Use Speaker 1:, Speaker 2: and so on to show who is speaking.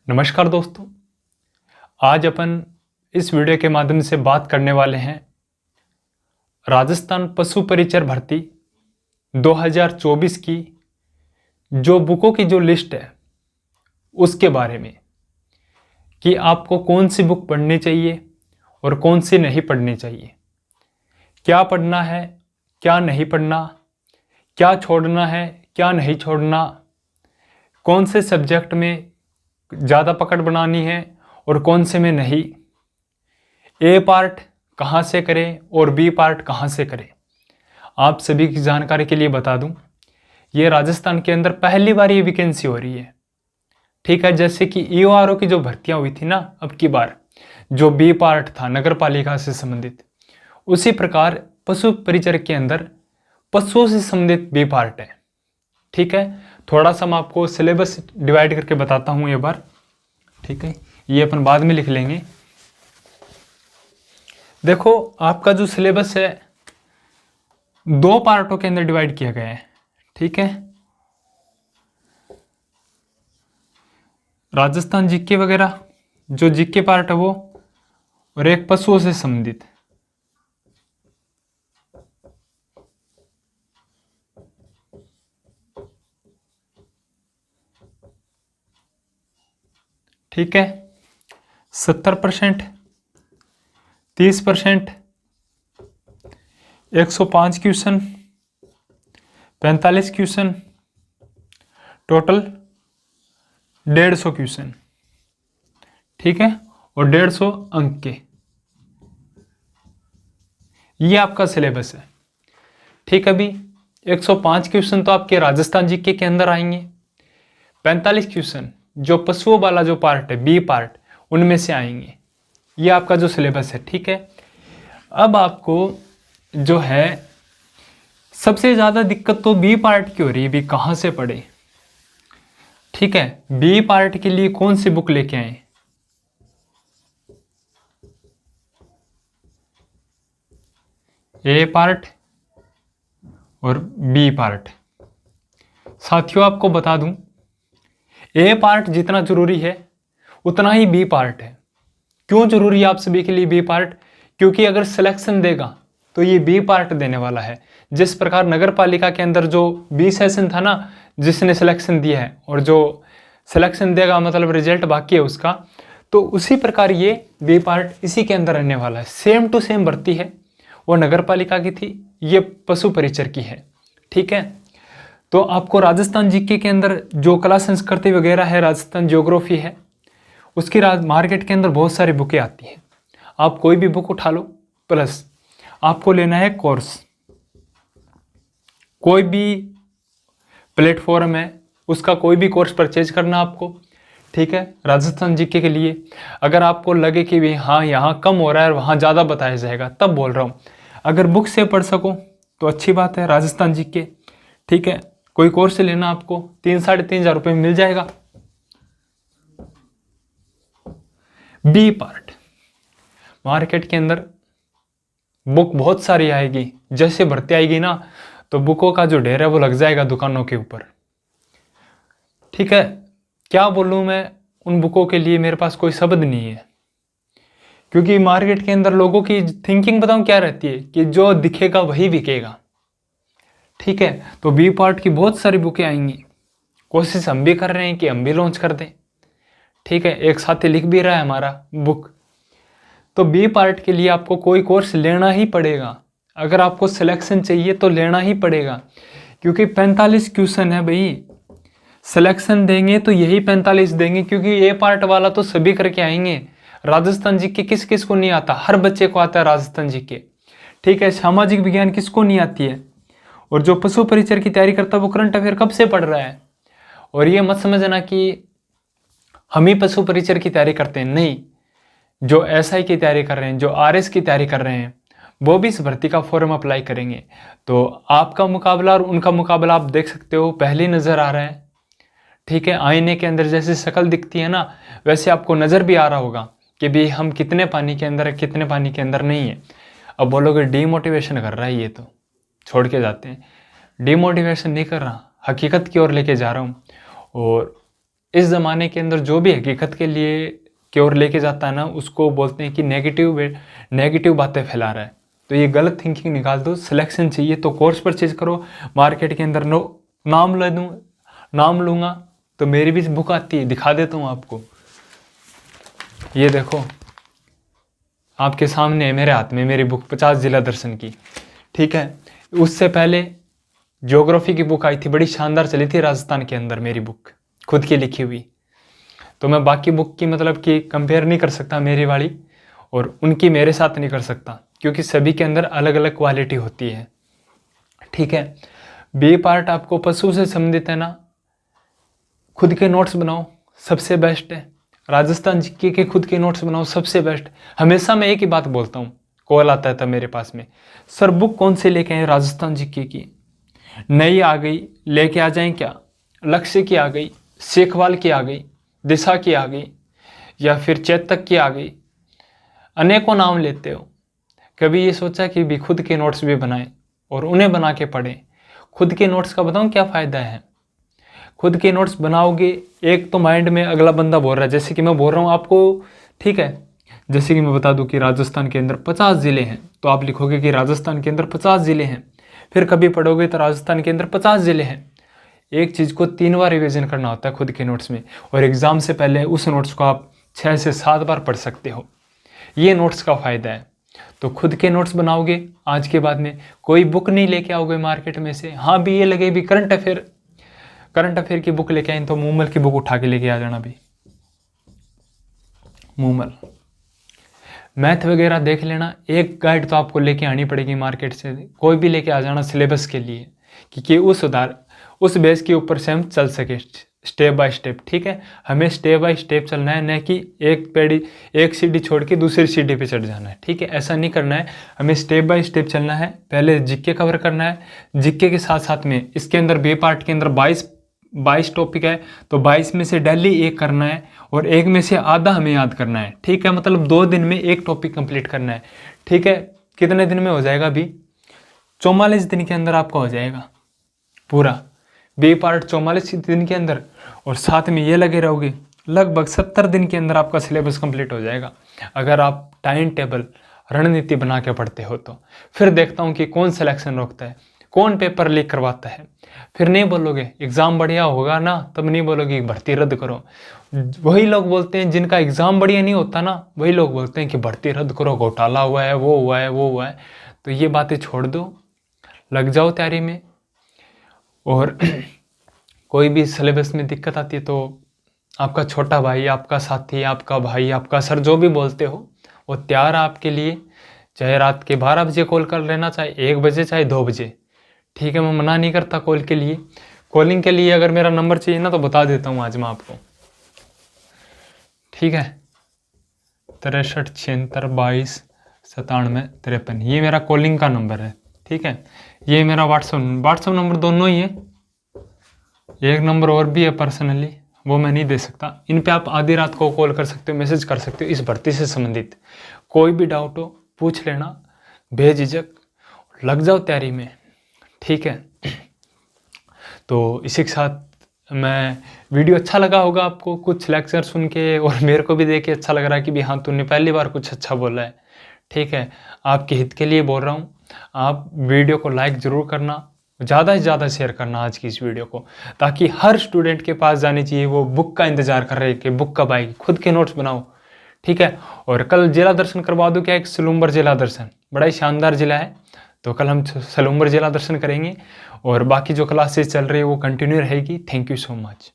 Speaker 1: नमस्कार दोस्तों, आज अपन इस वीडियो के माध्यम से बात करने वाले हैं राजस्थान पशु परिचर भर्ती 2024 की जो बुकों की जो लिस्ट है उसके बारे में कि आपको कौन सी बुक पढ़नी चाहिए और कौन सी नहीं पढ़नी चाहिए, क्या पढ़ना है, क्या नहीं पढ़ना, क्या छोड़ना है, क्या नहीं छोड़ना, कौन से सब्जेक्ट में ज़्यादा पकड़ बनानी है और कौन से में नहीं, ए पार्ट कहाँ से करें और बी पार्ट कहाँ से करें। आप सभी की जानकारी के लिए बता दूं, ये राजस्थान के अंदर पहली बार ये वैकेंसी हो रही है। ठीक है, जैसे कि ईओआरओ की जो भर्तियां हुई थी ना अब की बार, जो बी पार्ट था नगर पालिका से संबंधित, उसी प्रकार पशु परिचर के अंदर पशुओं से संबंधित बी पार्ट है। ठीक है, थोड़ा सा मैं आपको सिलेबस डिवाइड करके बताता हूं ये बार। ठीक है, ये अपन बाद में लिख लेंगे। देखो, आपका जो सिलेबस है 2 पार्टों के अंदर डिवाइड किया गया है। ठीक है, राजस्थान जीके वगैरह जो जीके पार्ट है वो, और एक पशुओं से संबंधित। ठीक है, 70%, 30%, 105 क्वेश्चन, 45 क्वेश्चन, टोटल 150 क्वेश्चन। ठीक है, और 150 अंक के, ये आपका सिलेबस है। ठीक है, अभी 105 क्वेश्चन तो आपके राजस्थान जीके के अंदर आएंगे, 45 क्वेश्चन जो पशुओं वाला जो पार्ट है बी पार्ट, उनमें से आएंगे। ये आपका जो सिलेबस है। ठीक है, अब आपको जो है सबसे ज़्यादा दिक्कत तो बी पार्ट की हो रही है, भी कहाँ से पढ़े। ठीक है, बी पार्ट के लिए कौन सी बुक लेके आए। ए पार्ट और बी पार्ट। साथियों, आपको बता दूं, ए पार्ट जितना जरूरी है उतना ही बी पार्ट है। क्यों जरूरी है आप सभी के लिए बी पार्ट? क्योंकि अगर सिलेक्शन देगा तो ये बी पार्ट देने वाला है। जिस प्रकार नगर पालिका के अंदर जो बी सेशन था ना, जिसने सिलेक्शन दिया है, और जो सिलेक्शन देगा मतलब रिजल्ट बाकी है उसका, तो उसी प्रकार ये बी पार्ट इसी के अंदर रहने वाला है। सेम टू सेम भर्ती है, वो नगर पालिका की थी, ये पशु परिचर की है। ठीक है, तो आपको राजस्थान जीके के अंदर जो कला संस्कृति वगैरह है, राजस्थान ज्योग्राफी है, उसकी मार्केट के अंदर बहुत सारी बुकें आती हैं। आप कोई भी बुक उठा लो, प्लस आपको लेना है कोर्स। कोई भी प्लेटफॉर्म है उसका कोई भी कोर्स परचेज करना आपको। ठीक है, राजस्थान जीके के लिए अगर आपको लगे कि भी हाँ यहाँ कम हो रहा है और वहाँ ज़्यादा बताया जाएगा, तब बोल रहा हूँ। अगर बुक से पढ़ सको तो अच्छी बात है, राजस्थान जीके। ठीक है, कोई कोर्स लेना आपको 3-3.5 हज़ार रुपये में मिल जाएगा। बी पार्ट मार्केट के अंदर बुक बहुत सारी आएगी, जैसे भर्ती आएगी ना तो बुकों का जो ढेर है वो लग जाएगा दुकानों के ऊपर। ठीक है, क्या बोलूं मैं, उन बुकों के लिए मेरे पास कोई शब्द नहीं है। क्योंकि मार्केट के अंदर लोगों की थिंकिंग बताऊं क्या रहती है कि जो दिखेगा वही बिकेगा। ठीक है, तो बी पार्ट की बहुत सारी बुकें आएंगी। कोशिश हम भी कर रहे हैं कि हम भी लॉन्च कर दें। ठीक है, एक साथी लिख भी रहा है हमारा बुक। तो बी पार्ट के लिए आपको कोई कोर्स लेना ही पड़ेगा। अगर आपको सिलेक्शन चाहिए तो लेना ही पड़ेगा, क्योंकि 45 क्वेश्चन है भाई। सिलेक्शन देंगे तो यही 45 देंगे, क्योंकि ए पार्ट वाला तो सभी करके आएंगे। राजस्थान जीके किस किस को नहीं आता? हर बच्चे को आता है राजस्थान जीके। ठीक है, सामाजिक विज्ञान किसको नहीं आती है? और जो पशु परिचर की तैयारी करता है वो करंट अफेयर कब से पढ़ रहा है। और ये मत समझना कि हम ही पशु परिचर की तैयारी करते हैं, नहीं। जो एसआई की तैयारी कर रहे हैं, जो आरएस की तैयारी कर रहे हैं, वो भी इस भर्ती का फॉर्म अप्लाई करेंगे। तो आपका मुकाबला और उनका मुकाबला आप देख सकते हो, पहले नज़र आ रहा है। ठीक है, आईने के अंदर जैसे शक्ल दिखती है ना, वैसे आपको नज़र भी आ रहा होगा कि भी हम कितने पानी के अंदर है, कितने पानी के अंदर नहीं है। अब बोलोगे डीमोटिवेशन कर रहा है, ये तो छोड़ के जाते हैं। डीमोटिवेशन नहीं कर रहा, हकीकत की ओर लेके जा रहा हूँ। और इस ज़माने के अंदर जो भी हकीकत के लिए की ओर लेके जाता है ना, उसको बोलते हैं कि नेगेटिव बातें फैला रहा है। तो ये गलत थिंकिंग निकाल दो। सिलेक्शन चाहिए तो कोर्स परचेज करो। मार्केट के अंदर नाम लूँगा तो मेरी भी बुक आती है, दिखा देता हूँ आपको। ये देखो आपके सामने है, मेरे हाथ में मेरी बुक 50 जिला दर्शन की, ठीक है। उससे पहले ज्योग्राफी की बुक आई थी, बड़ी शानदार चली थी राजस्थान के अंदर, मेरी बुक खुद की लिखी हुई। तो मैं बाकी बुक की मतलब कि कंपेयर नहीं कर सकता मेरी वाली और उनकी मेरे साथ नहीं कर सकता, क्योंकि सभी के अंदर अलग अलग क्वालिटी होती है, ठीक है। बी पार्ट आपको पशु से संबंधित है ना, खुद के नोट्स बनाओ, सबसे बेस्ट है। राजस्थान जीके के खुद के नोट्स बनाओ, सबसे बेस्ट। हमेशा मैं एक ही बात बोलता हूँ, कॉल आता है तब मेरे पास में, सर बुक कौन से लेके आए राजस्थान जीके की, नई आ गई लेके आ जाएं क्या, लक्ष्य की आ गई, शेखवाल की आ गई, दिशा की आ गई, या फिर चेतक की आ गई, अनेकों नाम लेते हो। कभी ये सोचा कि भी खुद के नोट्स भी बनाएं और उन्हें बना के पढ़ें। खुद के नोट्स का बताऊं क्या फ़ायदा है। खुद के नोट्स बनाओगे, एक तो माइंड में अगला बंदा बोल रहा है, जैसे कि मैं बोल रहा हूँ आपको, ठीक है। जैसे कि मैं बता दूं कि राजस्थान के अंदर 50 ज़िले हैं, तो आप लिखोगे कि राजस्थान के अंदर 50 ज़िले हैं। फिर कभी पढ़ोगे तो राजस्थान के अंदर 50 ज़िले हैं। एक चीज़ को 3 बार रिविजन करना होता है खुद के नोट्स में, और एग्ज़ाम से पहले उस नोट्स को आप 6 से 7 बार पढ़ सकते हो। ये नोट्स का फ़ायदा है। तो खुद के नोट्स बनाओगे, आज के बाद में कोई बुक नहीं लेके आओगे मार्केट में से। हाँ भी ये लगे भी करंट अफेयर की बुक लेके आए तो मूमल की बुक उठा के लेके आ जाना भी, मूमल। मैथ वगैरह देख लेना, एक गाइड तो आपको लेके आनी पड़ेगी मार्केट से, कोई भी लेके आ जाना सिलेबस के लिए, क्योंकि उस बेस के ऊपर से हम चल सके स्टेप बाय स्टेप, ठीक है। हमें स्टेप बाय स्टेप चलना है, न कि एक सीढ़ी छोड़ के दूसरी सीढ़ी पे चढ़ जाना है, ठीक है। ऐसा नहीं करना है, हमें स्टेप बाय स्टेप चलना है। पहले जीके कवर करना है, जीके के साथ साथ में इसके अंदर बी पार्ट के अंदर 22 टॉपिक है, तो 22 में से डेली एक करना है और एक में से आधा हमें याद करना है, ठीक है। मतलब 2 दिन में एक टॉपिक कंप्लीट करना है, ठीक है। कितने दिन में हो जाएगा अभी? 44 दिन के अंदर आपका हो जाएगा पूरा बी पार्ट, 44 दिन के अंदर। और साथ में ये लगे रहोगे, लगभग 70 दिन के अंदर आपका सिलेबस कंप्लीट हो जाएगा, अगर आप टाइम टेबल रणनीति बना के पढ़ते हो तो। फिर देखता हूँ कि कौन सिलेक्शन रोकता है, कौन पेपर लीक करवाता है। फिर नहीं बोलोगे एग्ज़ाम बढ़िया होगा ना, तब नहीं बोलोगे भर्ती रद्द करो। वही लोग बोलते हैं जिनका एग्ज़ाम बढ़िया नहीं होता ना, वही लोग बोलते हैं कि भर्ती रद्द करो, घोटाला हुआ है, वो हुआ है, वो हुआ है। तो ये बातें छोड़ दो, लग जाओ तैयारी में। और कोई भी सिलेबस में दिक्कत आती है तो आपका छोटा भाई, आपका साथी, आपका भाई, आपका सर, जो भी बोलते हो, वो तैयार है आपके लिए। चाहे रात के 12 बजे कॉल कर लेना, चाहे 1 बजे, चाहे 2 बजे, ठीक है। मैं मना नहीं करता कॉल के लिए, कॉलिंग के लिए। अगर मेरा नंबर चाहिए ना तो बता देता हूँ आज मैं आपको, ठीक है। 63 76 22 97 53, ये मेरा कॉलिंग का नंबर है, ठीक है। ये मेरा व्हाट्सअप नंबर दोनों ही है। एक नंबर और भी है पर्सनली, वो मैं नहीं दे सकता। इन पे आप आधी रात को कॉल कर सकते हो, मैसेज कर सकते हो। इस भर्ती से संबंधित कोई भी डाउट हो पूछ लेना, बेझिझक लग जाओ तैयारी में, ठीक है। तो इसी के साथ मैं वीडियो अच्छा लगा होगा आपको, कुछ लेक्चर सुन के, और मेरे को भी देख के अच्छा लग रहा है कि भी हाँ तूने पहली बार कुछ अच्छा बोला है, ठीक है। आपके हित के लिए बोल रहा हूँ। आप वीडियो को लाइक ज़रूर करना, ज़्यादा से ज़्यादा शेयर करना आज की इस वीडियो को, ताकि हर स्टूडेंट के पास जानी चाहिए। वो बुक का इंतज़ार कर रहे हैं कि बुक कब आएगी, खुद के नोट्स बनाओ, ठीक है। और कल जिला दर्शन करवा दूँ क्या, एक सलूम्बर जिला दर्शन, बड़ा ही शानदार जिला है। तो कल हम सलूम्बर जिला दर्शन करेंगे और बाकी जो क्लासेस चल रही है वो कंटिन्यू रहेगी। Thank you so much.